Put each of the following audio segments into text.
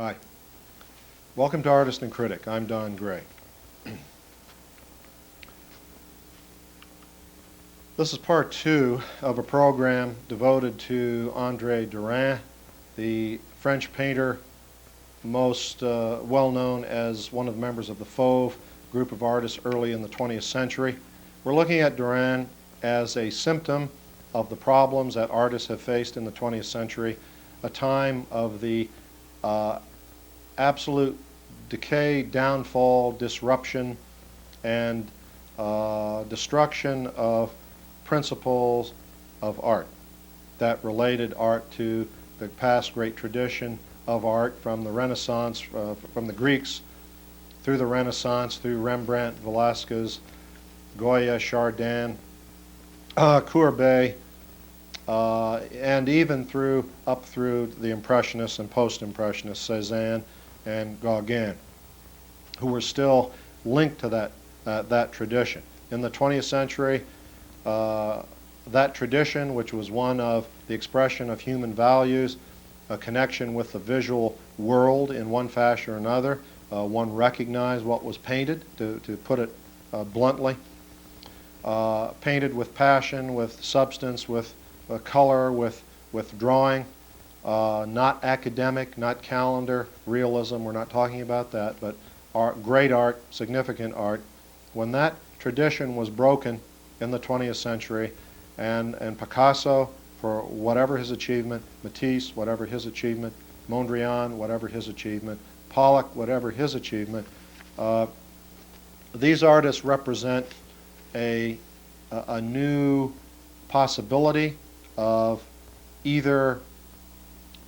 Hi. Welcome to Artist and Critic. I'm Don Gray. This is part two of a program devoted to André Derian, the French painter most well known as one of the members of the Fauve group of artists early in the 20th century. We're looking at Derian as a symptom of the problems that artists have faced in the 20th century, a time of the absolute decay, downfall, disruption, and destruction of principles of art that related art to the past great tradition of art from the Renaissance, from the Greeks through the Renaissance, through Rembrandt, Velasquez, Goya, Chardin, Courbet, and even up through the Impressionists and Post-Impressionists, Cézanne and Gauguin, who were still linked to that tradition. In the 20th century, that tradition, which was one of the expression of human values, a connection with the visual world in one fashion or another, one recognized what was painted, to put it bluntly, painted with passion, with substance, with color, with drawing, not academic, not calendar, realism. We're not talking about that, but art, great art, significant art. When that tradition was broken in the 20th century, and Picasso, for whatever his achievement, Matisse, whatever his achievement, Mondrian, whatever his achievement, Pollock, whatever his achievement, these artists represent a new possibility of either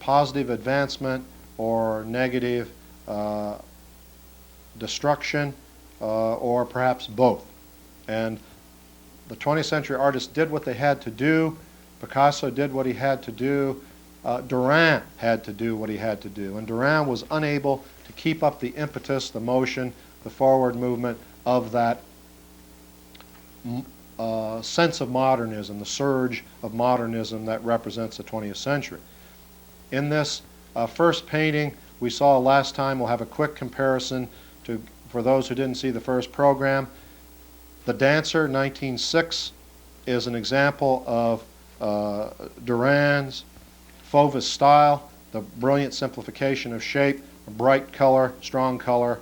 positive advancement or negative destruction, or perhaps both. And the 20th century artists did what they had to do. Picasso did what he had to do. Derian had to do what he had to do. And Derian was unable to keep up the impetus, the motion, the forward movement of that sense of modernism, the surge of modernism that represents the 20th century. In this first painting we saw last time, we'll have a quick comparison for those who didn't see the first program. The Dancer, 1906, is an example of Derian's Fauvist style, the brilliant simplification of shape, bright color, strong color,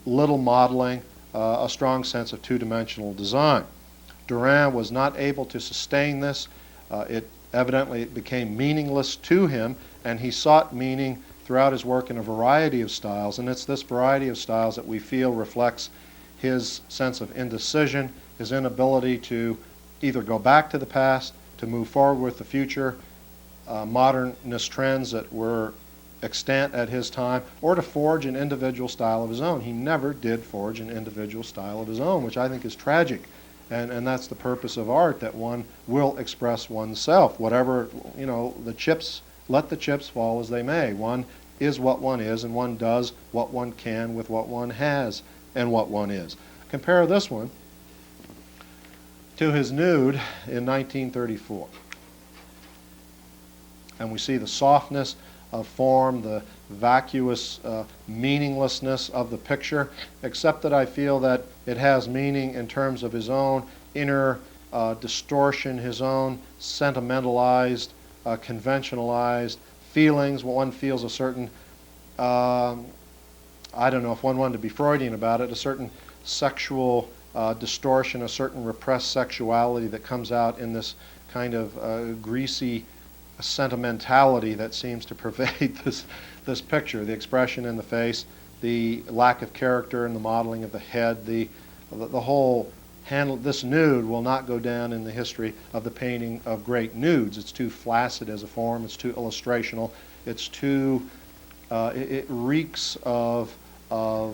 little modeling, a strong sense of two-dimensional design. Derian was not able to sustain this. It became meaningless to him, and he sought meaning throughout his work in a variety of styles, and it's this variety of styles that we feel reflects his sense of indecision, his inability to either go back to the past, to move forward with the future, modernist trends that were extant at his time, or to forge an individual style of his own. He never did forge an individual style of his own, which I think is tragic. And that's the purpose of art, that one will express oneself. Whatever, the chips, let the chips fall as they may. One is what one is, and one does what one can with what one has and what one is. Compare this one to his nude in 1934. And we see the softness of form, the vacuous meaninglessness of the picture, except that I feel that it has meaning in terms of his own inner distortion, his own sentimentalized, conventionalized feelings. One feels a certain, I don't know if one wanted to be Freudian about it, a certain sexual distortion, a certain repressed sexuality that comes out in this kind of greasy sentimentality that seems to pervade this picture. The expression in the face, the lack of character in the modeling of the head, the whole handle. This nude will not go down in the history of the painting of great nudes. It's too flaccid as a form. It's too illustrational. It's too. It reeks of. I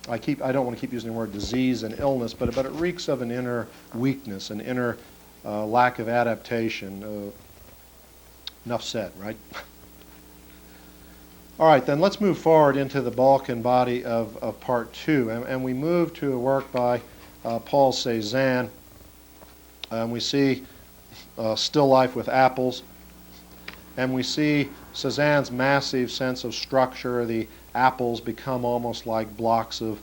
don't want to keep using the word disease and illness, but it reeks of an inner weakness, an inner lack of adaptation. Enough said, right? All right, then let's move forward into the bulk and body of part two. And we move to a work by Paul Cézanne. And we see Still Life with Apples. And we see Cézanne's massive sense of structure. The apples become almost like blocks of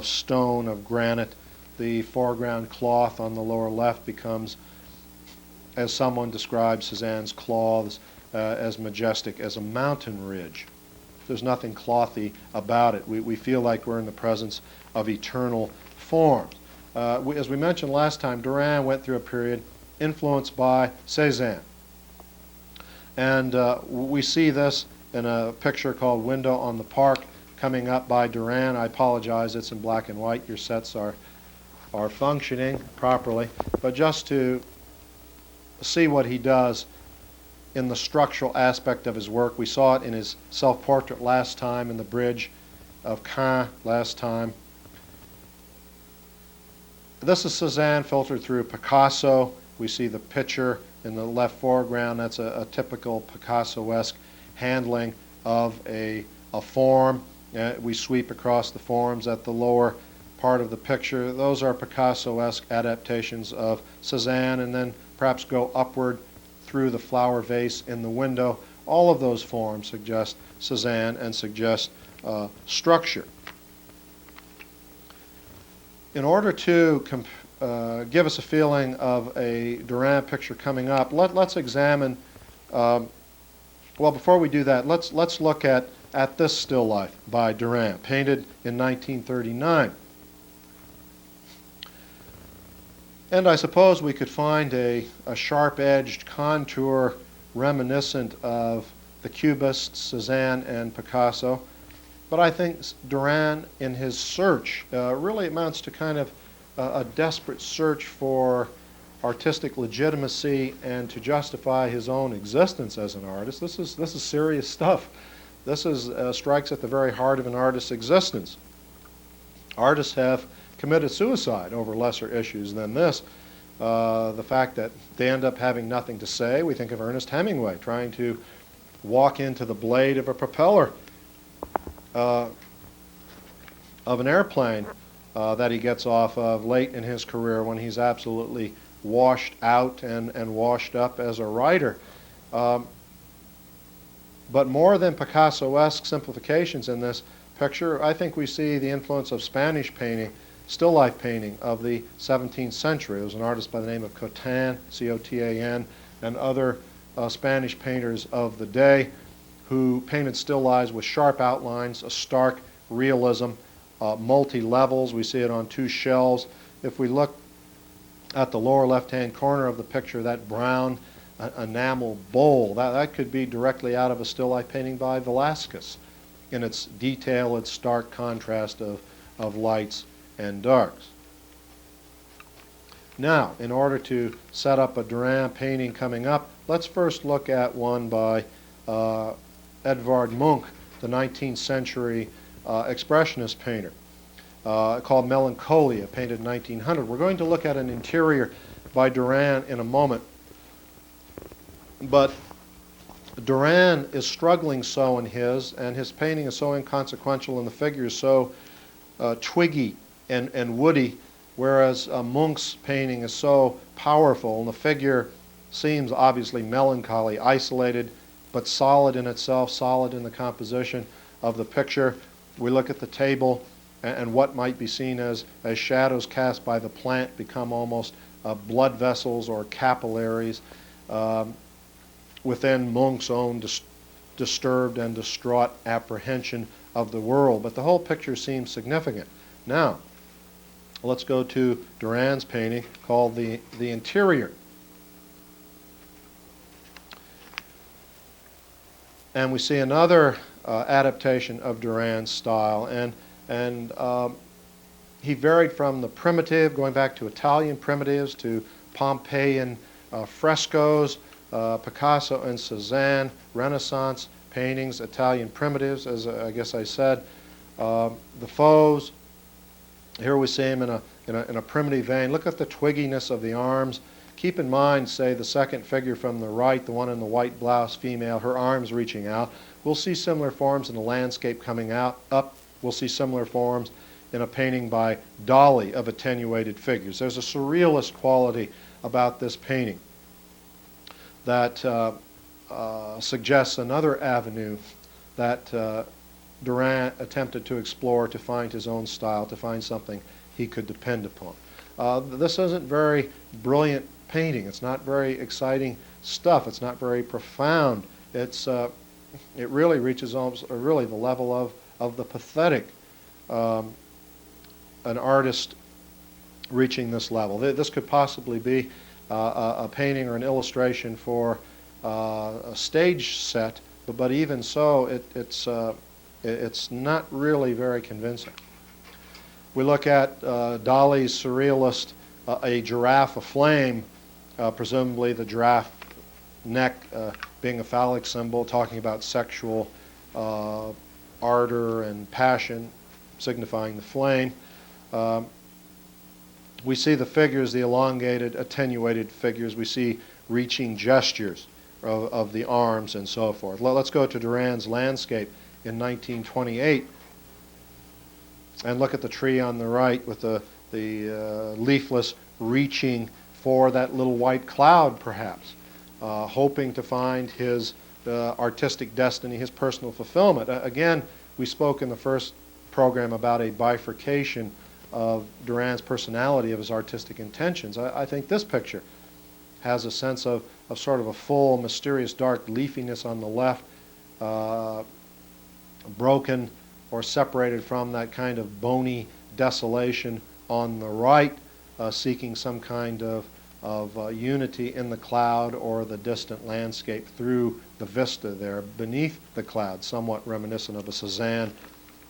stone, of granite. The foreground cloth on the lower left becomes, as someone describes Cézanne's cloths, as majestic as a mountain ridge. There's nothing clothy about it. We feel like we're in the presence of eternal forms. As we mentioned last time, Derian went through a period influenced by Cézanne. And we see this in a picture called Window on the Park coming up by Derian. I apologize, it's in black and white. Your sets are functioning properly. But just to see what he does in the structural aspect of his work, we saw it in his self-portrait last time, in the bridge of Caen last time. This is Cézanne filtered through Picasso. We see the picture in the left foreground. That's a typical Picasso-esque handling of a form. We sweep across the forms at the lower part of the picture. Those are Picasso-esque adaptations of Cézanne, and then perhaps go upward through the flower vase in the window. All of those forms suggest Cézanne and suggest structure. In order to give us a feeling of a Derian picture coming up, let's examine, well, before we do that, let's look at this still life by Derian, painted in 1939. And I suppose we could find a sharp-edged contour reminiscent of the Cubists, Cézanne and Picasso. But I think Derian, in his search, really amounts to kind of a desperate search for artistic legitimacy and to justify his own existence as an artist. This is serious stuff. This strikes at the very heart of an artist's existence. Artists have committed suicide over lesser issues than this. The fact that they end up having nothing to say. We think of Ernest Hemingway trying to walk into the blade of a propeller of an airplane that he gets off of late in his career when he's absolutely washed out and washed up as a writer. But more than Picasso-esque simplifications in this picture, I think we see the influence of Spanish painting, still life painting of the 17th century. There was an artist by the name of Cotan, C-O-T-A-N, and other Spanish painters of the day who painted still lives with sharp outlines, a stark realism, multi-levels. We see it on two shelves. If we look at the lower left-hand corner of the picture, that brown enamel bowl, that could be directly out of a still life painting by Velázquez in its detail, its stark contrast of lights and darks. Now, in order to set up a Derian painting coming up, let's first look at one by Edvard Munch, the 19th century expressionist painter, called Melancholia, painted in 1900. We're going to look at an interior by Derian in a moment, but Derian is struggling so in his, and his painting is so inconsequential and the figures so twiggy and woody, whereas Munch's painting is so powerful and the figure seems obviously melancholy, isolated, but solid in itself, solid in the composition of the picture. We look at the table and what might be seen as shadows cast by the plant become almost blood vessels or capillaries within Munch's own disturbed and distraught apprehension of the world. But the whole picture seems significant. Now, let's go to Derian's painting called The Interior. And we see another adaptation of Derian's style, and he varied from the primitive, going back to Italian primitives, to Pompeian frescoes, Picasso and Cézanne, Renaissance paintings, Italian primitives, as I guess I said, the faux. Here we see him in a primitive vein. Look at the twigginess of the arms. Keep in mind, say, the second figure from the right, the one in the white blouse, female, her arms reaching out. We'll see similar forms in the landscape coming up. We'll see similar forms in a painting by Dali of attenuated figures. There's a surrealist quality about this painting that suggests another avenue that Derian attempted to explore to find his own style, to find something he could depend upon. This isn't very brilliant painting. It's not very exciting stuff. It's not very profound. It really reaches almost really the level of the pathetic. An artist reaching this level. This could possibly be a painting or an illustration for a stage set, but even so, it's not really very convincing. We look at Dali's surrealist, a giraffe aflame, presumably the giraffe neck being a phallic symbol, talking about sexual ardor and passion, signifying the flame. We see the figures, the elongated, attenuated figures. We see reaching gestures of the arms and so forth. Let's go to Derian's landscape in 1928 and look at the tree on the right with the leafless reaching for that little white cloud, perhaps, hoping to find his artistic destiny, his personal fulfillment. Again, we spoke in the first program about a bifurcation of Derian's personality, of his artistic intentions. I think this picture has a sense of sort of a full, mysterious, dark leafiness on the left, broken or separated from that kind of bony desolation on the right, seeking some kind of unity in the cloud or the distant landscape through the vista there beneath the cloud, somewhat reminiscent of a Cézanne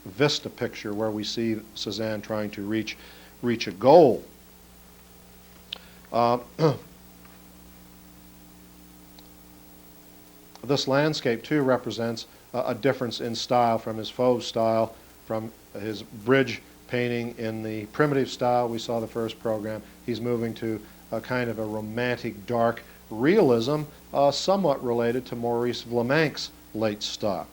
vista picture where we see Cézanne trying to reach a goal. This landscape too represents a difference in style from his Fauve style, from his bridge painting in the primitive style we saw the first program. He's moving to a kind of a romantic dark realism, somewhat related to Maurice Vlaminck's late style.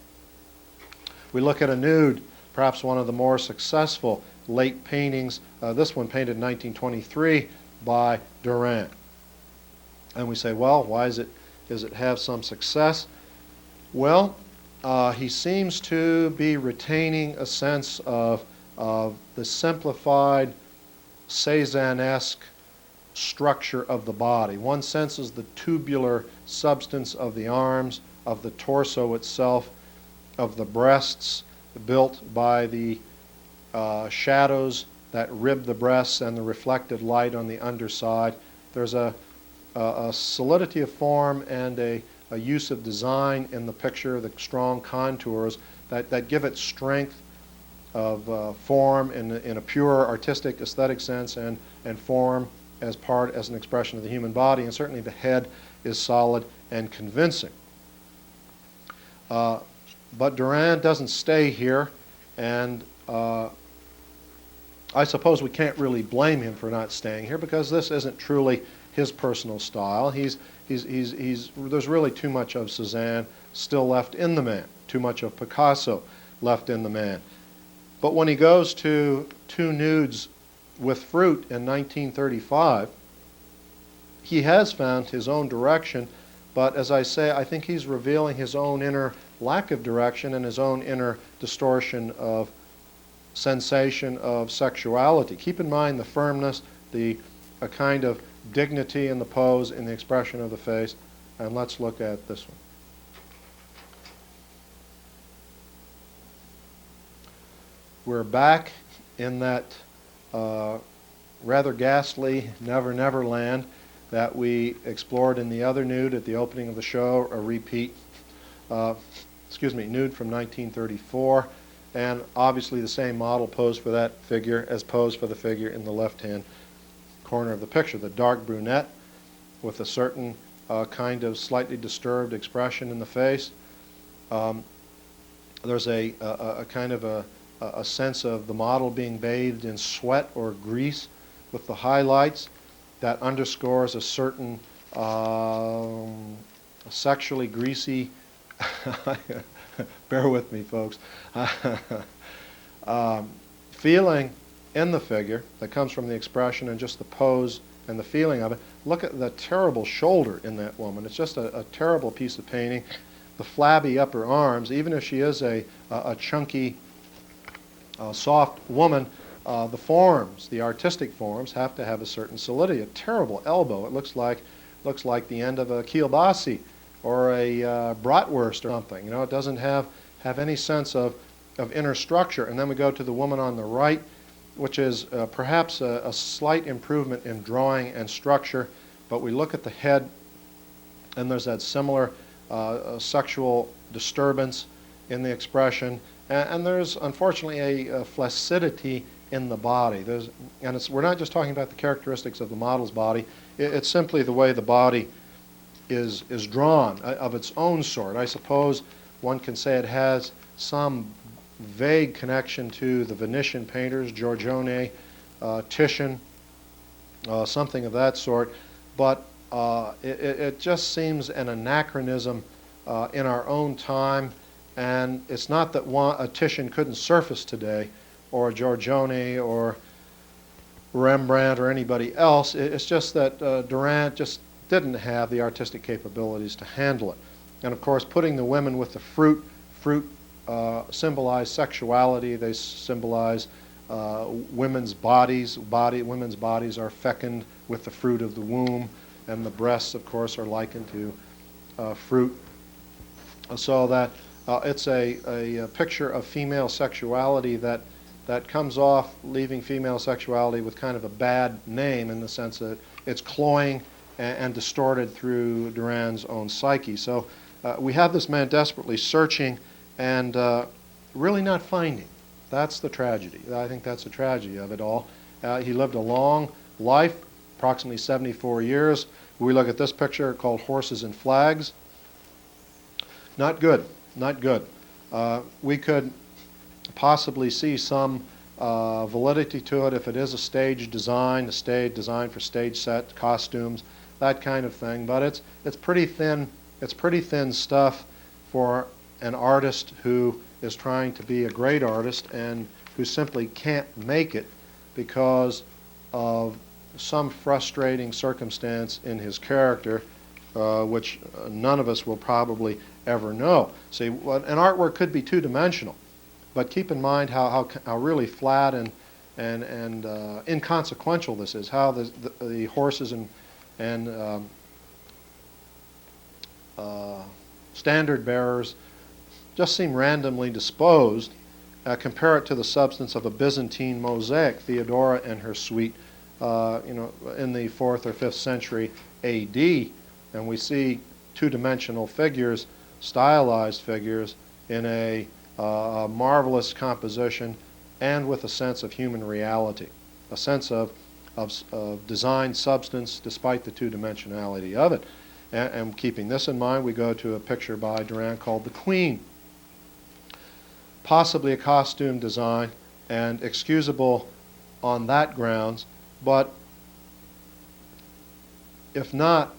We look at a nude, perhaps one of the more successful late paintings, this one painted in 1923 by Derian. And we say, well, why does it have some success? Well, he seems to be retaining a sense of the simplified Cézanne-esque structure of the body. One senses the tubular substance of the arms, of the torso itself, of the breasts, built by the shadows that rib the breasts and the reflected light on the underside. There's a solidity of form and a use of design in the picture, the strong contours that give it strength of form in a pure artistic aesthetic sense, and form as an expression of the human body, and certainly the head is solid and convincing. But Derian doesn't stay here, and I suppose we can't really blame him for not staying here, because this isn't truly his personal style. There's really too much of Cézanne still left in the man, too much of Picasso left in the man. But when he goes to Two Nudes with Fruit in 1935, he has found his own direction, but as I say, I think he's revealing his own inner lack of direction and his own inner distortion of sensation of sexuality. Keep in mind the firmness, a kind of dignity in the pose, in the expression of the face, and let's look at this one. We're back in that rather ghastly Never Never Land that we explored in the other nude at the opening of the show, a repeat, nude from 1934, and obviously the same model posed for that figure as posed for the figure in the left-hand corner of the picture, the dark brunette with a certain kind of slightly disturbed expression in the face. There's a kind of a sense of the model being bathed in sweat or grease with the highlights that underscores a certain sexually greasy, bear with me folks, feeling in the figure that comes from the expression and just the pose and the feeling of it. Look at the terrible shoulder in that woman. It's just a terrible piece of painting. The flabby upper arms, even if she is a chunky, soft woman, the forms, the artistic forms, have to have a certain solidity. A terrible elbow. It looks like the end of a kielbasi or a bratwurst or something. You know, it doesn't have any sense of inner structure. And then we go to the woman on the right, which is perhaps a slight improvement in drawing and structure, but we look at the head, and there's that similar sexual disturbance in the expression, and there's unfortunately a flaccidity in the body. We're not just talking about the characteristics of the model's body. It's simply the way the body is drawn of its own sort. I suppose one can say it has some vague connection to the Venetian painters, Giorgione, Titian, something of that sort, but it just seems an anachronism in our own time, and it's not that a Titian couldn't surface today, or a Giorgione, or Rembrandt, or anybody else. It's just that Derian just didn't have the artistic capabilities to handle it. And of course, putting the women with the fruit symbolize sexuality. They symbolize women's bodies. Women's bodies are fecund with the fruit of the womb, and the breasts, of course, are likened to fruit. So that it's a picture of female sexuality that comes off leaving female sexuality with kind of a bad name, in the sense that it's cloying and distorted through Derian's own psyche. So we have this man desperately searching and really not finding. That's the tragedy. I think that's the tragedy of it all. He lived a long life, approximately 74 years. We look at this picture called Horses and Flags. Not good, not good. We could possibly see some validity to it if it is a stage design for stage set, costumes, that kind of thing. But it's pretty thin. It's pretty thin stuff for an artist who is trying to be a great artist and who simply can't make it because of some frustrating circumstance in his character, which none of us will probably ever know. See, an artwork could be two-dimensional, but keep in mind how really flat and inconsequential this is. How the horses and standard bearers just seem randomly disposed. Compare it to the substance of a Byzantine mosaic, Theodora and her suite, in the 4th or 5th century A.D., and we see two-dimensional figures, stylized figures, in a marvelous composition and with a sense of human reality, a sense of design substance despite the two-dimensionality of it. And keeping this in mind, we go to a picture by Derian called The Queen. Possibly a costume design and excusable on that grounds, but if not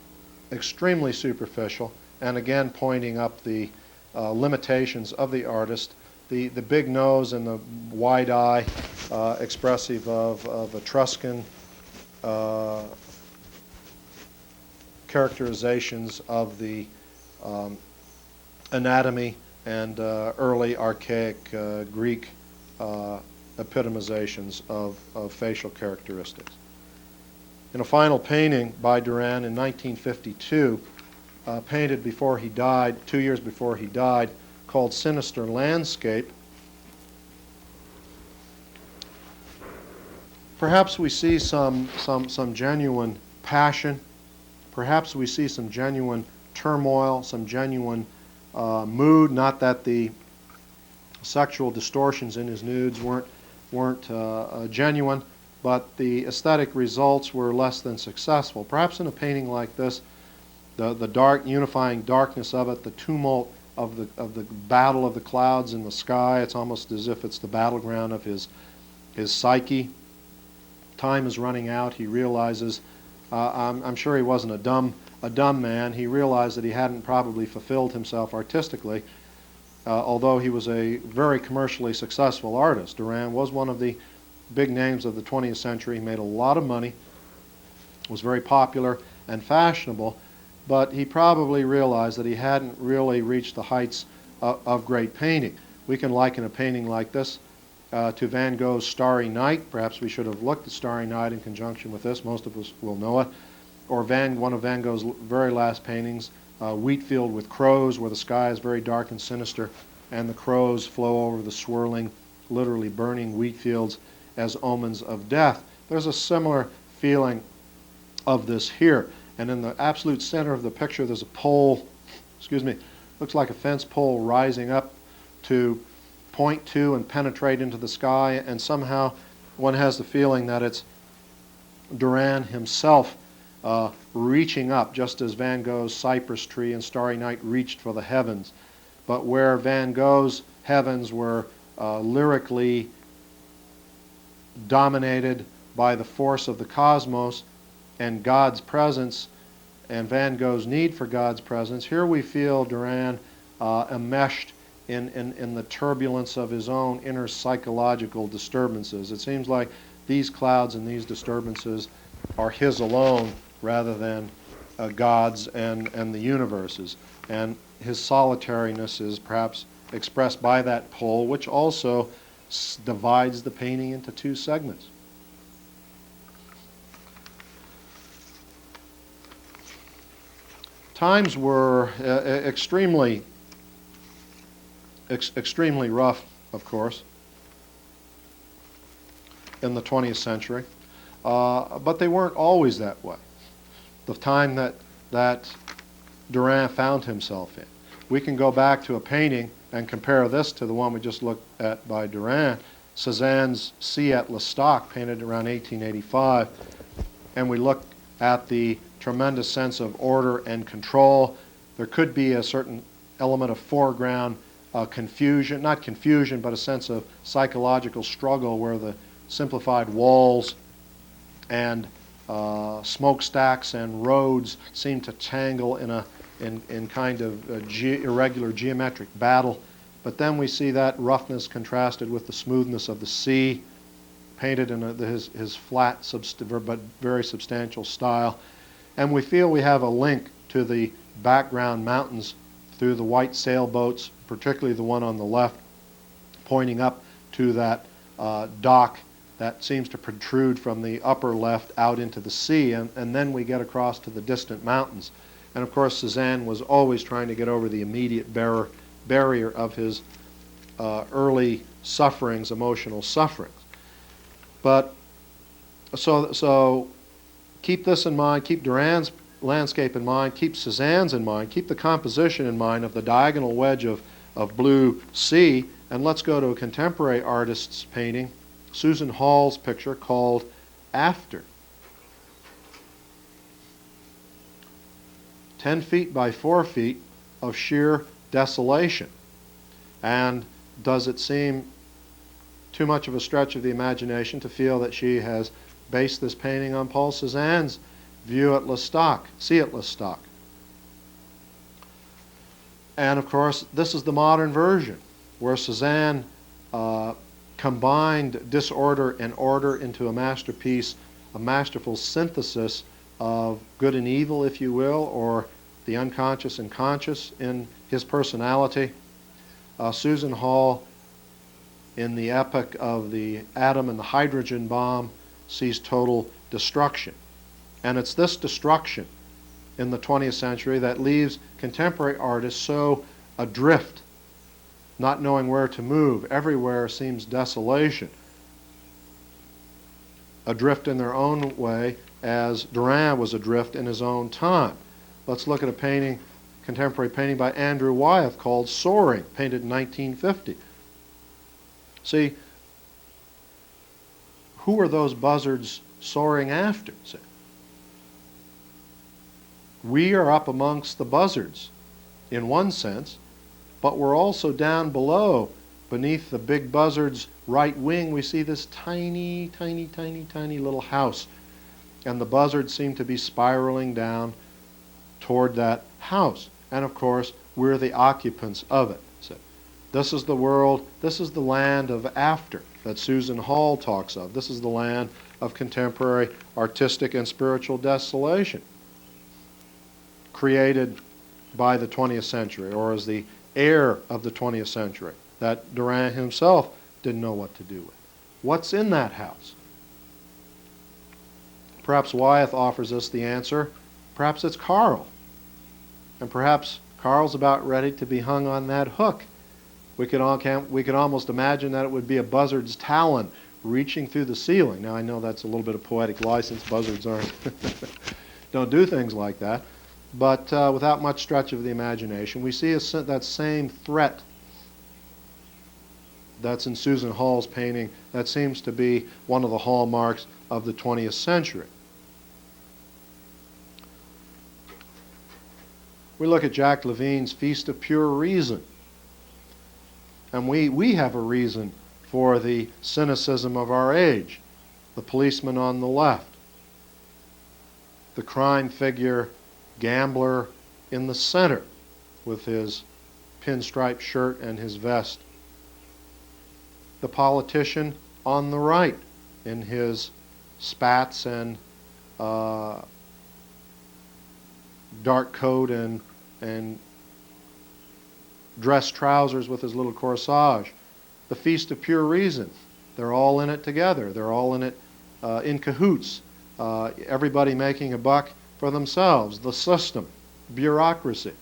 extremely superficial, and again pointing up the limitations of the artist, the big nose and the wide eye, expressive of Etruscan characterizations of the anatomy and early archaic Greek epitomizations of facial characteristics. In a final painting by Derian in 1952, painted before he died, 2 years before he died, called Sinister Landscape, perhaps we see some genuine passion, perhaps we see some genuine turmoil, some genuine mood. Not that the sexual distortions in his nudes weren't genuine, but the aesthetic results were less than successful. Perhaps in a painting like this, the dark, unifying darkness of it, the tumult of the battle of the clouds in the sky, it's almost as if it's the battleground of his psyche. Time is running out. He realizes, I'm sure he wasn't a dumb man. He realized that he hadn't probably fulfilled himself artistically, although he was a very commercially successful artist. Derian was one of the big names of the 20th century. He made a lot of money, was very popular and fashionable, but he probably realized that he hadn't really reached the heights of great painting. We can liken a painting like this to Van Gogh's Starry Night. Perhaps we should have looked at Starry Night in conjunction with this. Most of us will know it. Or one of Van Gogh's very last paintings, Wheatfield with Crows, where the sky is very dark and sinister, and the crows flow over the swirling, literally burning wheat fields as omens of death. There's a similar feeling of this here. And in the absolute center of the picture, there's a pole, looks like a fence pole rising up to point to and penetrate into the sky, and somehow one has the feeling that it's Derian himself reaching up, just as Van Gogh's Cypress Tree and Starry Night reached for the heavens. But where Van Gogh's heavens were lyrically dominated by the force of the cosmos and God's presence and Van Gogh's need for God's presence, here we feel Derian enmeshed in the turbulence of his own inner psychological disturbances. It seems like these clouds and these disturbances are his alone rather than God's and the universe's. And his solitariness is perhaps expressed by that pole, which also divides the painting into two segments. Times were extremely rough, of course, in the 20th century, but they weren't always that way. The time that Derian found himself in. We can go back to a painting and compare this to the one we just looked at by Derian, Cézanne's Sea at L'Estaque, painted around 1885, and we look at the tremendous sense of order and control. There could be a certain element of foreground confusion, not confusion, but a sense of psychological struggle where the simplified walls and smokestacks and roads seem to tangle in kind of irregular geometric battle. But then we see that roughness contrasted with the smoothness of the sea, painted in his flat but very substantial style. And we feel we have a link to the background mountains through the white sailboats, particularly the one on the left, pointing up to that dock that seems to protrude from the upper left out into the sea, and then we get across to the distant mountains. And of course, Cézanne was always trying to get over the immediate barrier of his early sufferings, emotional sufferings. But so keep this in mind, keep Derian's landscape in mind, keep Cézanne's in mind, keep the composition in mind of the diagonal wedge of blue sea, and let's go to a contemporary artist's painting, Susan Hall's picture called After. 10 feet by 4 feet of sheer desolation. And does it seem too much of a stretch of the imagination to feel that she has based this painting on Paul Cézanne's view at L'Estaque, Sea at L'Estaque? And of course, this is the modern version, where Cézanne combined disorder and order into a masterpiece, a masterful synthesis of good and evil, if you will, or the unconscious and conscious in his personality. Susan Hall, in the epic of the atom and the hydrogen bomb, sees total destruction. And it's this destruction in the 20th century that leaves contemporary artists so adrift, not knowing where to move. Everywhere seems desolation. Adrift in their own way, as Derian was adrift in his own time. Let's look at a painting, contemporary painting by Andrew Wyeth called Soaring, painted in 1950. See, who are those buzzards soaring after? See? We are up amongst the buzzards in one sense, but we're also down below. Beneath the big buzzard's right wing, we see this tiny, tiny, tiny, tiny little house. And the buzzards seem to be spiraling down toward that house. And of course, we're the occupants of it. So this is the world, this is the land of after that Susan Hall talks of. This is the land of contemporary artistic and spiritual desolation, created by the 20th century, or as the heir of the 20th century, that Derian himself didn't know what to do with. What's in that house? Perhaps Wyeth offers us the answer. Perhaps it's Carl. And perhaps Carl's about ready to be hung on that hook. We could almost imagine that it would be a buzzard's talon reaching through the ceiling. Now, I know that's a little bit of poetic license. Buzzards don't do things like that. But without much stretch of the imagination, we see that same threat that's in Susan Hall's painting. That seems to be one of the hallmarks of the 20th century. We look at Jacques Levine's Feast of Pure Reason. And we have a reason for the cynicism of our age. The policeman on the left. The crime figure gambler in the center with his pinstripe shirt and his vest. The politician on the right in his spats and dark coat and dress trousers with his little corsage. The Feast of Pure Reason. They're all in it together. They're all in it in cahoots. Everybody making a buck for themselves. The system, bureaucracy,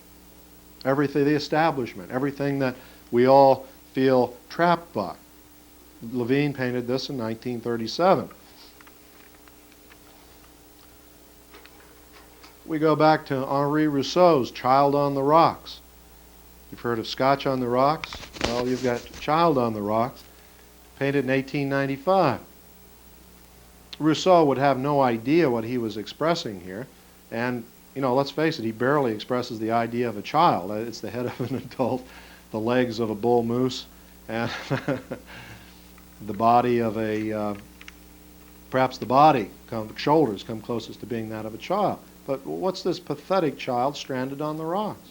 everything, the establishment, everything that we all feel trapped by. Levine painted this in 1937. We go back to Henri Rousseau's Child on the Rocks. You've heard of Scotch on the Rocks? Well, you've got Child on the Rocks, painted in 1895. Rousseau would have no idea what he was expressing here. And, you know, let's face it, he barely expresses the idea of a child. It's the head of an adult, the legs of a bull moose, and the body of a, perhaps the body, shoulders come closest to being that of a child. But what's this pathetic child stranded on the rocks?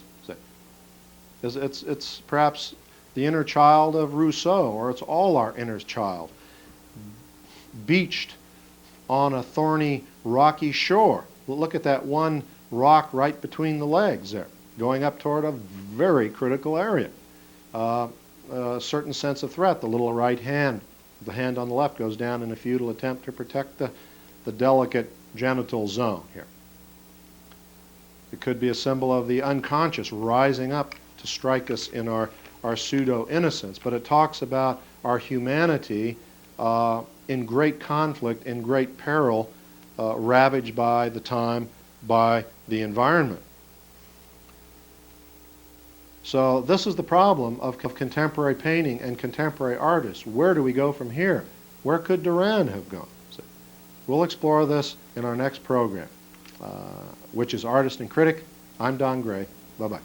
It's perhaps the inner child of Rousseau, or it's all our inner child, beached on a thorny, rocky shore. Look at that one rock right between the legs there, going up toward a very critical area. A certain sense of threat. The little right hand, the hand on the left, goes down in a futile attempt to protect the delicate genital zone here. It could be a symbol of the unconscious rising up to strike us in our pseudo-innocence, but it talks about our humanity in great conflict, in great peril, ravaged by the time, by the environment. So this is the problem of contemporary painting and contemporary artists. Where do we go from here? Where could Derian have gone? So we'll explore this in our next program, which is Artist and Critic. I'm Don Gray. Bye-bye.